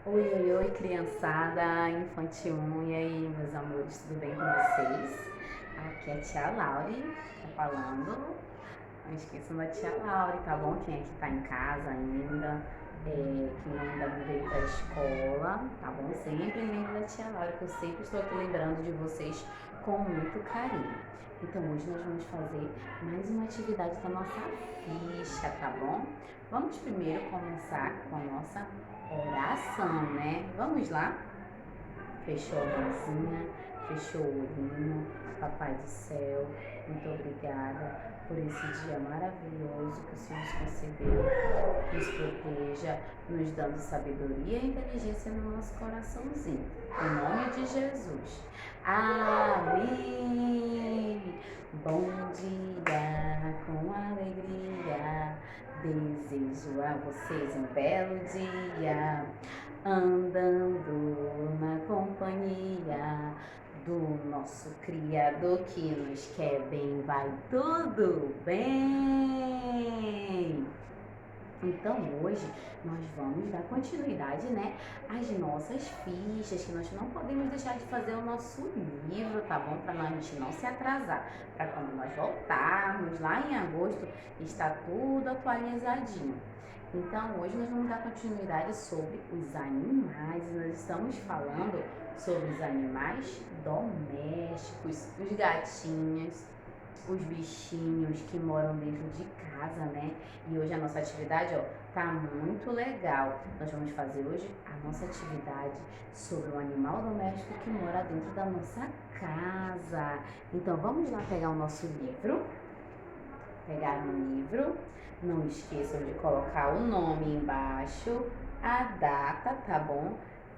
Oi, oi, oi, criançada, infantil 1, e aí, meus amores, tudo bem com vocês? Aqui é a tia Laure, tá falando. Não esqueçam da tia Laure, tá bom? Quem é que tá em casa ainda, quem ainda não veio pra escola, tá bom? Sempre lembra da tia Laure, que eu sempre estou aqui lembrando de vocês com muito carinho. Então, hoje nós vamos fazer mais uma atividade da nossa ficha, tá bom? Vamos primeiro começar com a nossa oração, né? Vamos lá? Fechou a mãozinha, fechou o olhinho. Papai do céu, muito obrigada por esse dia maravilhoso que o Senhor nos concedeu. Nos proteja, nos dando sabedoria e inteligência no nosso coraçãozinho. Em nome de Jesus. Amém. Bom dia, com alegria. Desejo a vocês um belo dia, andando na companhia do nosso Criador que nos quer bem. Vai tudo bem! Então hoje nós vamos dar continuidade, né, às nossas fichas, que nós não podemos deixar de fazer o nosso livro, tá bom? Para a gente não se atrasar, para quando nós voltarmos lá em agosto, está tudo atualizadinho. Então hoje nós vamos dar continuidade sobre os animais, e nós estamos falando sobre os animais domésticos, os gatinhos, os bichinhos que moram dentro de casa, né? E hoje a nossa atividade, ó, tá muito legal. Nós vamos fazer hoje a nossa atividade sobre um animal doméstico que mora dentro da nossa casa. Então vamos lá pegar o nosso livro. Pegar o livro. Não esqueçam de colocar o nome embaixo, a data, tá bom?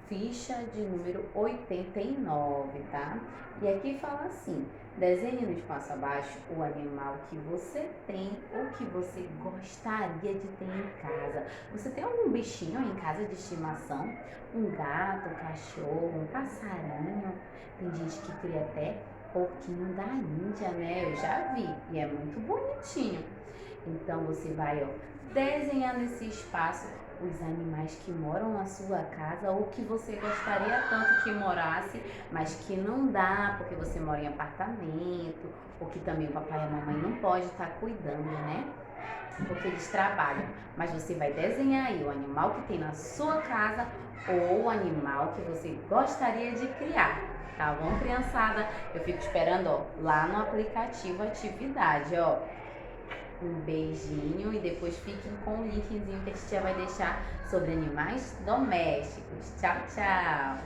Ficha de número 89, tá? E aqui fala assim: desenhe no espaço abaixo o animal que você tem ou que você gostaria de ter em casa. Você tem algum bichinho em casa de estimação? Um gato, um cachorro, um passarinho? Tem gente que cria até porquinho da Índia, né? Eu já vi e é muito bonitinho. Então você vai, ó, desenhar nesse espaço os animais que moram na sua casa ou que você gostaria tanto que morasse, mas que não dá porque você mora em apartamento, ou que também o papai e a mamãe não pode estar cuidando, né? Porque eles trabalham. Mas você vai desenhar aí o animal que tem na sua casa ou o animal que você gostaria de criar. Tá bom, criançada? Eu fico esperando, ó, lá no aplicativo Atividade, ó. Um beijinho e depois fiquem com o linkzinho que a tia vai deixar sobre animais domésticos. Tchau, tchau!